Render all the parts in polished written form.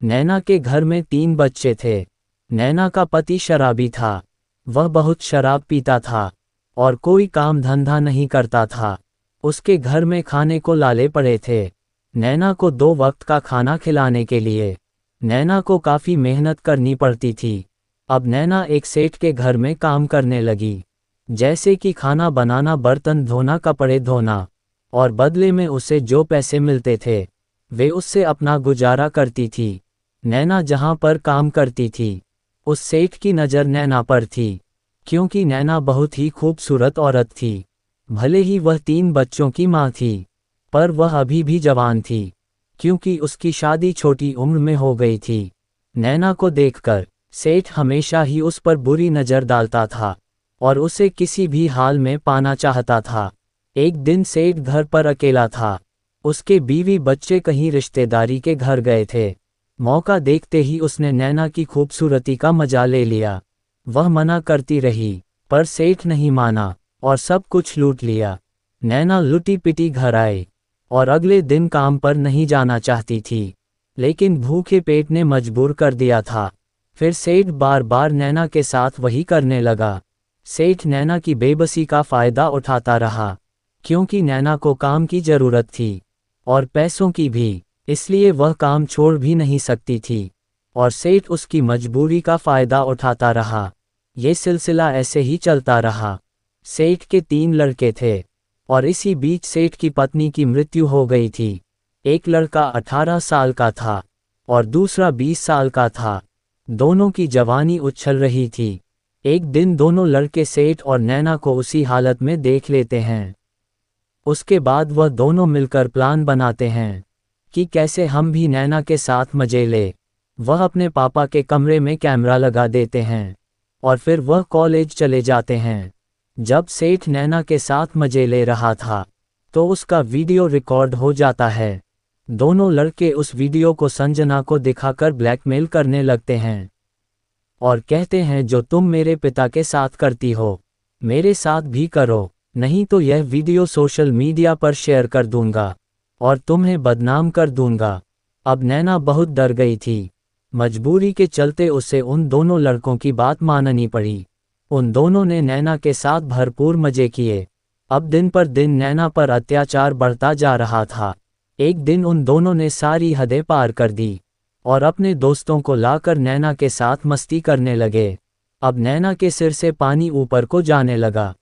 नैना के घर में 3 बच्चे थे। नैना का पति शराबी था। वह बहुत शराब पीता था और कोई काम धंधा नहीं करता था। उसके घर में खाने को लाले पड़े थे। नैना को 2 वक्त का खाना खिलाने के लिए नैना को काफ़ी मेहनत करनी पड़ती थी। अब नैना एक सेठ के घर में काम करने लगी, जैसे कि खाना बनाना, बर्तन धोना, कपड़े धोना, और बदले में उसे जो पैसे मिलते थे वे उससे अपना गुजारा करती थी। नैना जहाँ पर काम करती थी उस सेठ की नज़र नैना पर थी, क्योंकि नैना बहुत ही खूबसूरत औरत थी। भले ही वह 3 बच्चों की माँ थी, पर वह अभी भी जवान थी, क्योंकि उसकी शादी छोटी उम्र में हो गई थी। नैना को देखकर सेठ हमेशा ही उस पर बुरी नज़र डालता था और उसे किसी भी हाल में पाना चाहता था। एक दिन सेठ घर पर अकेला था। उसके बीवी बच्चे कहीं रिश्तेदारी के घर गए थे। मौका देखते ही उसने नैना की खूबसूरती का मजा ले लिया। वह मना करती रही, पर सेठ नहीं माना और सब कुछ लूट लिया। नैना लुटी पिटी घर आई और अगले दिन काम पर नहीं जाना चाहती थी, लेकिन भूखे पेट ने मजबूर कर दिया था। फिर सेठ बार बार नैना के साथ वही करने लगा। सेठ नैना की बेबसी का फ़ायदा उठाता रहा, क्योंकि नैना को काम की ज़रूरत थी और पैसों की भी, इसलिए वह काम छोड़ भी नहीं सकती थी और सेठ उसकी मजबूरी का फ़ायदा उठाता रहा। ये सिलसिला ऐसे ही चलता रहा। सेठ के 3 लड़के थे और इसी बीच सेठ की पत्नी की मृत्यु हो गई थी। एक लड़का 18 साल का था और दूसरा 20 साल का था। दोनों की जवानी उछल रही थी। एक दिन दोनों लड़के सेठ और नैना को उसी हालत में देख लेते हैं। उसके बाद वह दोनों मिलकर प्लान बनाते हैं कि कैसे हम भी नैना के साथ मजे ले। वह अपने पापा के कमरे में कैमरा लगा देते हैं और फिर वह कॉलेज चले जाते हैं। जब सेठ नैना के साथ मजे ले रहा था तो उसका वीडियो रिकॉर्ड हो जाता है। दोनों लड़के उस वीडियो को संजना को दिखाकर ब्लैकमेल करने लगते हैं और कहते हैं, जो तुम मेरे पिता के साथ करती हो मेरे साथ भी करो, नहीं तो यह वीडियो सोशल मीडिया पर शेयर कर दूंगा और तुम्हें बदनाम कर दूंगा। अब नैना बहुत डर गई थी। मजबूरी के चलते उसे उन दोनों लड़कों की बात माननी पड़ी। उन दोनों ने नैना के साथ भरपूर मजे किए। अब दिन पर दिन नैना पर अत्याचार बढ़ता जा रहा था। एक दिन उन दोनों ने सारी हदें पार कर दी और अपने दोस्तों को लाकर नैना के साथ मस्ती करने लगे। अब नैना के सिर से पानी ऊपर को जाने लगा,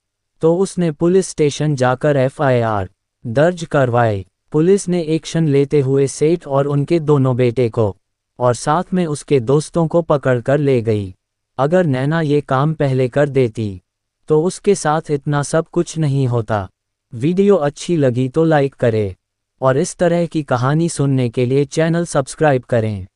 तो उसने पुलिस स्टेशन जाकर FIR दर्ज करवाई। पुलिस ने एक्शन लेते हुए सेठ और उनके दोनों बेटे को और साथ में उसके दोस्तों को पकड़ कर ले गई। अगर नैना ये काम पहले कर देती तो उसके साथ इतना सब कुछ नहीं होता। वीडियो अच्छी लगी तो लाइक करें और इस तरह की कहानी सुनने के लिए चैनल सब्सक्राइब करें।